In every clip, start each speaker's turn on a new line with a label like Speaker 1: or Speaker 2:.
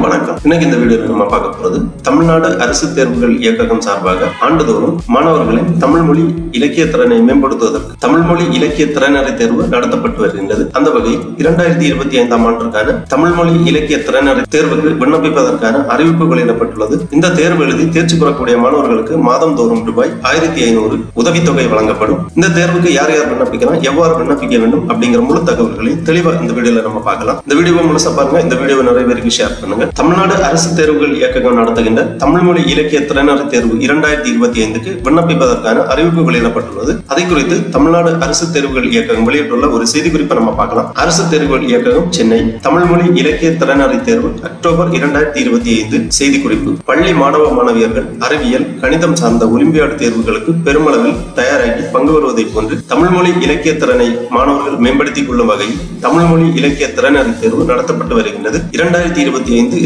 Speaker 1: வணக்கம். இன்னைக்கு இந்த வீடியோல நம்ம பார்க்க போறது தமிழ்நாடு அரசு தேர்வுகள் இயக்ககம் சார்பாக ஆண்டுதோறும் மாணவர்களின் தமிழ் மொழி இலக்கிய திறனை மேம்படுத்துவதற்கு தமிழ் மொழி இலக்கிய திறனறி தேர்வு நடத்தப்பட்டு வருகின்றது. அந்த வகையில் 2025 ஆண்டிற்கான தமிழ் மொழி இலக்கிய திறனறி தேர்வுக்கு விண்ணப்பிப்பதற்கான அறிவிப்பு வெளியிடப்பட்டுள்ளது. இந்த தேர்வு எழுதி தேர்ச்சி பெறக்கூடிய மாணவர்களுக்கு மாதந்தோறும் ரூபாய் 1500 உதவித்தொகை வழங்கப்படும். இந்த தேர்வுக்கு யார் யார் விண்ணப்பிக்கலாம், எவ்வாறு விண்ணப்பிக்க வேண்டும் அப்படிங்கிற முழு தகவல்களை தெளிவாக இந்த வீடியோல நம்ம பார்க்கலாம். இந்த வீடியோவை முழுசா பாருங்க. இந்த வீடியோவை நிறைய பேருக்கு ஷேர் பண்ணுங்க. தமிழ்நாடு அரசு தேர்வுகள் இயக்ககம் நடத்துகின்ற தமிழ் மொழி இலக்கிய திறனறி தேர்வு 2025க்கு விண்ணப்பிப்பதற்கான அறிவிப்பு வெளியிடப்பட்டுள்ளது. அதை குறித்து தமிழ்நாடு அரசு தேர்வுகள் இயக்ககம் வெளியிட்டுள்ள ஒரு செய்தி குறிப்பை நம்ம பார்க்கலாம். அரசு தேர்வுகள் இயக்ககம் சென்னை தமிழ் மொழி இலக்கிய திறனறி தேர்வு அக்டோபர் 2025 செய்தி குறிப்பு. பள்ளி மாணவ மாணவியர்கள் அறிவியல் கணிதம் சார்ந்த ஒலிம்பியாடு தேர்வுகளுக்கு பெருமளவில் தயாராகி பங்கு வருவதை போன்று தமிழ் மொழி இலக்கிய திறனை மாணவர்கள் மேம்படுத்திக் கொள்ளும் வகையில் தமிழ் மொழி இலக்கிய திறனறி தேர்வு நடத்தப்பட்டு வருகின்றது. 2025-2026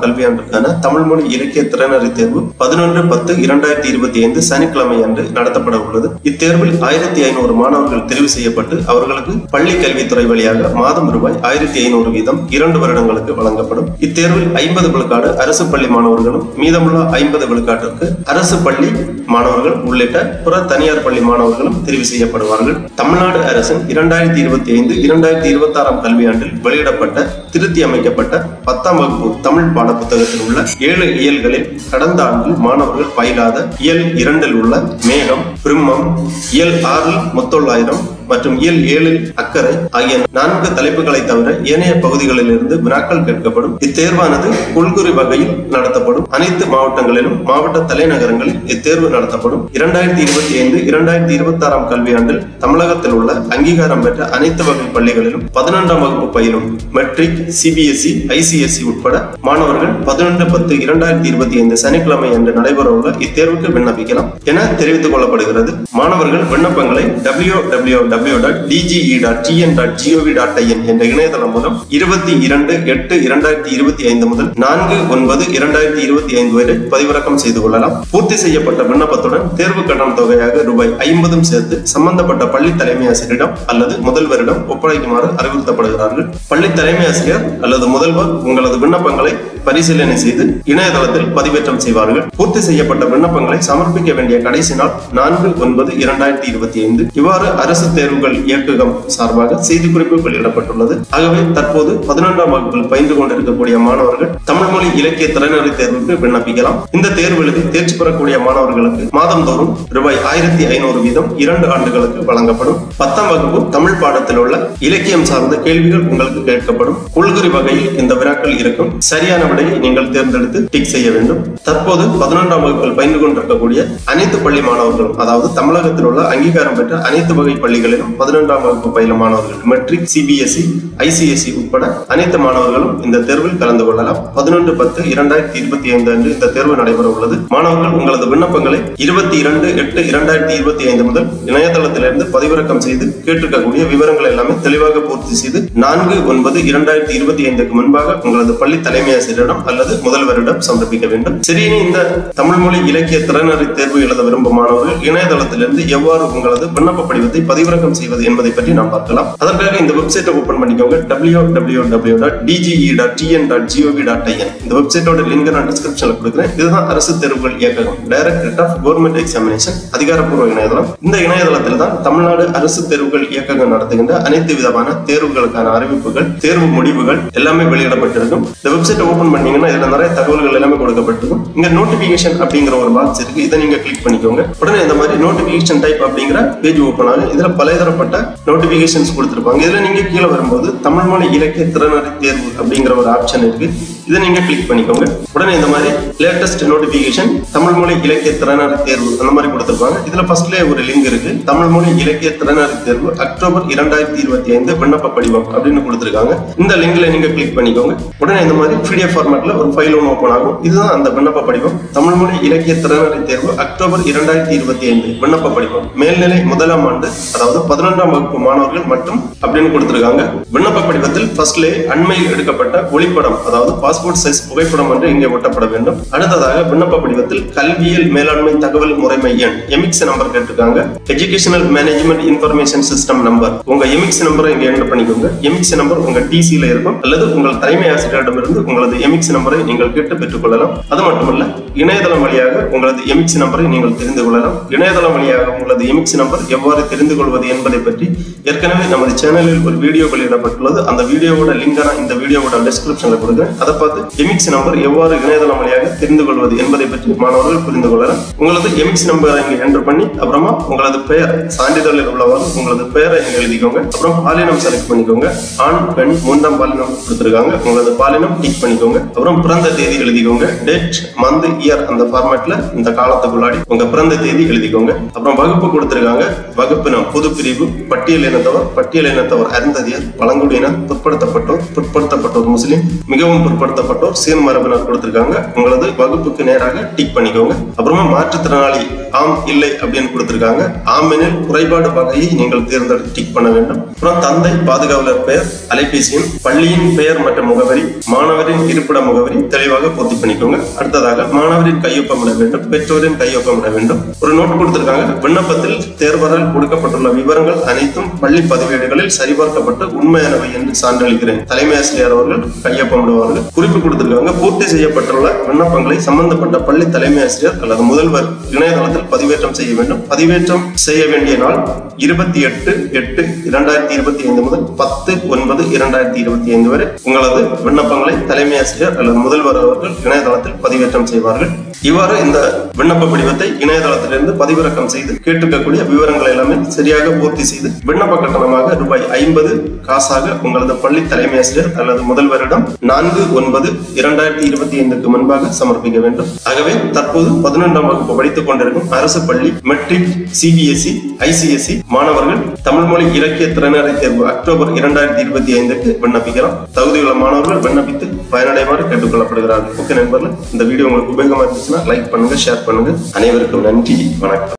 Speaker 1: கல்வியாண்டிற்கான தமிழ் மொழி இலக்கிய திறனறி தேர்வு 11/10/2025 சனிக்கிழமை அன்று நடத்தப்பட உள்ளது. இத்தேர்வில் 1500 மாணவர்கள் தெரிவு செய்யப்பட்டு அவர்களுக்கு பள்ளி கல்வித்துறை வழியாக மாதம் ரூபாய் 1500 வீதம் 2 வருடங்களுக்கு வழங்கப்படும். இத்தேர்வில் 50 விழுக்காடு அரசு பள்ளி மாணவர்களும் மீதமுள்ள 50 விழுக்காட்டிற்கு அரசு பள்ளி மாணவர்கள் உள்ளிட்ட புற தனியார் பள்ளி மாணவர்களும் தெரிவு செய்யப்படுவார்கள். தமிழ்நாடு அரசின் 2025-2026 கல்வியாண்டில் வெளியிடப்பட்ட திருத்தி அமைக்கப்பட்ட 10ஆம் வகுப்பு தமிழ் பாட புத்தகத்தில் உள்ள 7 இயல்களில் கடந்த ஆண்டில் மாணவர்கள் பயிலாத இயல் 2 உள்ள மேகம், பிரம்மம், இயல் 6 முத்தொள்ளாயிரம் மற்றும் இயல் 7 அக்கறை ஆகிய 4 தலைப்புகளை தவிர ஏனைய பகுதிகளில் இருந்து வினாக்கள் கேட்கப்படும். இத்தேர்வானது கொள்குறி வகையில் நடத்தப்படும். அனைத்து மாவட்டங்களிலும் மாவட்ட தலைநகரங்களில் இத்தேர்வு நடத்தப்படும். 2025-2026 கல்வியாண்டில் தமிழகத்தில் உள்ள அங்கீகாரம் பெற்ற அனைத்து வகை பள்ளிகளிலும் 11ஆம் வகுப்பு பயிலும் மெட்ரிக், சிபிஎஸ்இ, ஐசிஎஸ்இ உட்பட மாணவர்கள் 11/10/2025 சனிக்கிழமை அன்று நடைபெறவுள்ள இத்தேர்வுக்கு விண்ணப்பிக்கலாம் என தெரிவித்துக் கொள்ளப்படுகிறது. மாணவர்கள் விண்ணப்பங்களை www.dge.tn.gov.in என்ற இணையதளம் மூலம் 22/8/2025 முதல் 4/9/2025 வரை பதிவிறக்கம் செய்து கொள்ளலாம். பூர்த்தி செய்யப்பட்ட விண்ணப்பத்துடன் தேர்வு கட்டண தொகையாக ரூபாய் 50 சேர்த்து சம்பந்தப்பட்ட பள்ளி தலைமை ஆசிரியரிடம் அல்லது முதல்வரிடம் ஒப்படைக்குமாறு அறிவுறுத்தப்படுகிறார்கள். பள்ளி தலைமை ஆசிரியர் அல்லது முதல்வர் உங்களது விண்ணப்பங்களை பரிசீலனை செய்து இணையதளத்தில் பதிவேற்றம் செய்வார்கள். பூர்த்தி செய்யப்பட்ட விண்ணப்பங்களை சமர்ப்பிக்க வேண்டிய கடைசி நாள் 4/9/2025. இவ்வாறு அரசு தேர்வுகள் இயக்ககம் சார்பாக செய்திக்குறிப்பு வெளியிடப்பட்டுள்ளது. ஆகவே தற்போது 11ஆம் வகுப்பில் பயின்று கொண்டிருக்கக்கூடிய மாணவர்கள் தமிழ் மொழி இலக்கிய திறனறி தேர்வுக்கு விண்ணப்பிக்கலாம். இந்த தேர்வு எழுதி தேர்ச்சி பெறக்கூடிய மாணவர்களுக்கு மாதந்தோறும் ரூபாய் 1500 வீதம் 2 ஆண்டுகளுக்கு வழங்கப்படும். 10ஆம் வகுப்பு தமிழ் பாடத்தில் உள்ள இலக்கியம் சார்ந்த கேள்விகள் உங்களுக்கு கேட்கப்படும். கொள்குறி வகையில் இந்த வினாக்கள் இருக்கும். சரியான விடையை நீங்கள் தேர்ந்தெடுத்து டிக் செய்ய வேண்டும். தற்போது 11ஆம் வகுப்பில் பயின்று கொண்டிருக்கக்கூடிய அனைத்து பள்ளி மாணவர்களும், அதாவது தமிழகத்தில் உள்ள அங்கீகாரம் பெற்ற அனைத்து வகை பள்ளிகளிலும் 11ஆம் வகுப்பு பயிலும் மாணவர்கள் மெட்ரிக், சிபிஎஸ்இ, ஐசிஎஸ்இ உட்பட அனைத்து மாணவர்களும் இந்த தேர்வில் கலந்து கொள்ளலாம். 11/10/2025 அன்று இந்த தேர்வு நடைபெற உள்ளது. மாணவர்கள் உங்களது விண்ணப்பங்களை 22/8/2025 முதல் இணையதளத்திலிருந்து பதிவிறக்கம் செய்து கேட்டிருக்கக்கூடிய விவரங்கள் எல்லாமே தெளிவாக பூர்த்தி செய்து 4/9/2025 முன்பாக உங்களது பள்ளி தலைமை ஆசிரியரிடம் அல்லது முதல்வரிடம் சமர்ப்பிக்க வேண்டும். சரி, இந்த தமிழ் மொழி இலக்கிய திறனறி தேர்வு எழுத விரும்பும் மாணவர்கள் இணையதளத்திலிருந்து எவ்வாறு உங்களது விண்ணப்ப படிவத்தை பதிவிறக்கம் செய்வது என்பதை பற்றி நாம் பார்க்கலாம். அதற்காக இந்த வெப்சைட்டை ஓபன் பண்ணிக்கோங்க. www.dge.tn.gov.in. இந்த வெப்சைட்டோட லிங்க் நான் டிஸ்கிரிப்ஷன்ல கொடுக்கிறேன். இதுதான் அரசு தேர்வுகள் இயக்ககம், டைரக்டரேட் ஆஃப் கவர்மெண்ட் எக்ஸாமினேஷன் அதிகாரப்பூர்வ இணையதளம். இந்த இணையதளத்தில் தான் தமிழ்நாடு அரசு தேர்வுகள் இயக்ககம் நடத்துகின்ற அனைத்து விதமான தேர்வுகளுக்கான அறிவிப்புகள், தேர்வு முடிவுகள் எல்லாமே வெளியிடப்பட்டிருக்கும். இந்த வெப்சைட்டை ஓபன் பண்ணீங்கன்னா இதுல நிறைய தகவல்கள் எல்லாமே கொடுக்கப்பட்டிருக்கும். இங்க நோட்டிபிகேஷன் அப்படிங்கிற ஒரு பாக்ஸ் இருக்கு. இதை நீங்க கிளிக் பண்ணிக்கோங்க. உடனே இந்த மாதிரி நோட்டிபிகேஷன் டைப் அப்படிங்கிற பேஜ் ஓபன் ஆகும். இதுல பலதரப்பட்ட நோட்டிபிகேஷன்ஸ் கொடுத்திருப்பாங்க. இதுல நீங்க கீழே வரும்போது தமிழ் மொழி இலக்கிய திறனறி தேர்வு அப்படிங்கிற ஒரு ஆப்ஷன் இருக்கு. இதை நீங்க கிளிக் பண்ணிக்கோங்க. உடனே இந்த மாதிரி லேட்டஸ்ட் நோட்டிபிகேஷன் தமிழ் மொழி இலக்கிய திறனறி தேர்வு அந்த மாதிரி கொடுத்திருப்பாங்க. இதுல ஃபர்ஸ்ட்லயே ஒரு லிங்க் இருக்கு. தமிழ் மொழி இலக்கிய திறனறி தேர்வு அக்டோபர் 2025 விண்ணப்ப படிவம் அப்படின்னு கொடுத்திருக்காங்க. இந்த லிங்க்ல நீங்க கிளிக் பண்ணிக்கோங்க. உடனே இந்த மாதிரி PDF ஃபார்மேட்ல ஒரு ஃபைல் ஒன்று ஓபன் ஆகும். இதுதான் அந்த விண்ணப்ப படிவம். தமிழ் மொழி இலக்கிய திறனறி தேர்வு அக்டோபர் 2025 விண்ணப்ப படிவம். மேல்நிலை 1ஆம் ஆண்டு, அதாவது 11ஆம் வகுப்பு மாணவர்கள் மட்டும் அப்படின்னு கொடுத்திருக்காங்க. விண்ணப்ப படிவத்தில் ஃபர்ஸ்ட்லே அண்மையில் எடுக்கப்பட்ட ஒளிப்படம், அதாவது பாஸ்போர்ட் சைஸ் புகைப்படம் ஒன்று இங்கே ஒட்டப்பட வேண்டும். அடுத்ததாக விண்ணப்ப படிவத்தில் கல்வியல் மேலாண்மை தகவல் முறைமை எண் எமிக்ஸ் நம்பர் கேட்டிருக்காங்க. Educational management information system number உங்க எமிக்ஸ் நம்பரை இங்க என்டர் பண்ணிக்கோங்க. எமிக்ஸ் நம்பர் உங்க டிசில இருக்கும் அல்லது உங்கள் தலைமை ஆசிரியரிடமிருந்து உங்களது எமிக்ஸ் நம்பரை நீங்கள் கேட்டு பெற்றுக் கொள்ளலாம். அது மட்டுமல்ல, இணையதளம் வழியாக உங்களது எமிக்ஸ் நம்பரை நீங்கள் தெரிந்து கொள்ளலாம். இணையதளம் வழியாக உங்களது எமிக்ஸ் நம்பர் எவ்வாறு தெரிந்து கொள்வது என்பதை பற்றி ஏற்கனவே நமது சேனலில் ஒரு வீடியோ வெளியிடப்பட்டுள்ளது. அந்த வீடியோவோட லிங்க் நான் இந்த வீடியோவோட டிஸ்கிரிப்ஷன்ல கொடுக்கிறேன். அதை பார்த்து எமிக்ஸ் நம்பர் எவ்வாறு இணையதளம் வழியாக தெரிந்து கொள்வது என்பதை பற்றி மாணவர்கள் புரிந்து கொள்ளலாம். உங்களது எமிக்ஸ் நம்பரை இங்க என்டர் பண்ணி அப்புறமா உங்களது பெயர் சான்றிதழில் உள்ளவாறு உங்களது பெயரை இங்க எழுதிக்கோங்க. அப்புறம் பாலினம் செலக்ட் பண்ணிக்கோங்க. ஆண் பெண் மூன்றாம் பாலினம் கொடுத்திருக்காங்க. உங்களது பாலினம் டிக் பண்ணிக்கோங்க. அப்புறம் பிறந்த தேதி எழுதிக்கோங்க. டேட் மந்த் இயர் அந்த ஃபார்மேட்ல இந்த காலத்துக்குள்ளாடி உங்க பிறந்த தேதி எழுதிக்கோங்க. அப்புறம் வகுப்பு கொடுத்திருக்காங்க. வகுப்பினம் பொது பிரிவு, பட்டியல் இனத்தவர் அருந்ததியர், பழங்குடியினர், பிற்படுத்தப்பட்டோர் முஸ்லிம், மிகவும் பிற்படுத்தப்பட்டோர், சீர்மரபினர் கொடுத்திருக்காங்க. உங்களது வகுப்புக்கு நேராக டிக் பண்ணிக்கோங்க. அப்புறமா மாற்றுத்திறனாளி ஆம் இல்லை அப்படின்னு கொடுத்திருக்காங்க. ஆம் எனில் குறைபாடு வகையை நீங்கள் தேர்ந்தெடுத்து டிக் பண்ண வேண்டும். அப்புறம் தந்தை, பாதுகாவலர் பெயர், அலைபேசி எண், பள்ளியின் பெயர் மற்றும் முகவரி, மாணவரின் இருப்பிட முகவரி தெளிவாக பூர்த்தி பண்ணிக்கோங்க. அடுத்ததாக மாணவரின் கையொப்பமிட வேண்டும், பெற்றோரின் கையொப்பமிட வேண்டும். ஒரு நோட் கொடுத்திருக்காங்க. விண்ணப்பத்தில் தேர்வரால் கொடுக்கப்பட்டுள்ள விவரங்கள் அனைத்தும் பள்ளி பதிவேடுகளில் சரிபார்க்கப்பட்டு உண்மையானவை என்று சான்றளிக்கிறேன். தலைமை ஆசிரியர் அவர்கள் கையொப்பமிடுவார்கள். குறிப்பு கொடுத்திருக்காங்க. பூர்த்தி செய்யப்பட்டுள்ள விண்ணப்பங்களை சம்பந்தப்பட்ட பள்ளி தலைமை ஆசிரியர் அல்லது முதல்வர் இணையதளத்தில் பதிவேற்றம் செய்ய வேண்டும். பதிவேற்றம் செய்ய வேண்டிய நாள் 28/8/2025 முதல் 10/9/2025 வரை உங்களது விண்ணப்பங்களை தலைமை ஆசிரியர் அல்லது முதல்வர் அவர்கள் இணையதளத்தில் பதிவேற்றம் செய்வார்கள். இவ்வாறு இந்த விண்ணப்ப படிவத்தை இணையதளத்திலிருந்து பதிவிறக்கம் செய்து கேட்டிருக்கக்கூடிய விவரங்களை எல்லாமே சரியாக பூர்த்தி செய்து விண்ணப்ப கட்டணமாக ₹50 காசாக உங்களது பள்ளி தலைமை ஆசிரியர் அல்லது முதல்வரிடம் 4/9/2025 முன்பாக சமர்ப்பிக்க வேண்டும். ஆகவே தற்போது 11ஆம் வகுப்பு படித்துக் கொண்டிருக்கும் அரசு பள்ளி, மெட்ரிக், சிபிஎஸ்இ, ஐசிஎஸ்இ மாணவர்கள் தமிழ் மொழி இலக்கிய திறனறி தேர்வு அக்டோபர் 2025க்கு விண்ணப்பிக்கலாம். தகுதியுள்ள மாணவர்கள் விண்ணப்பித்து பயனடைமாறு கேட்டுக் கொள்ளப்படுகிறார்கள். ஓகே நண்பர்களே, இந்த வீடியோ உங்களுக்கு உபயோகமா இருந்துச்சுன்னா லைக் பண்ணுங்க, ஷேர் பண்ணுங்க. அனைவருக்கும் நன்றி, வணக்கம்.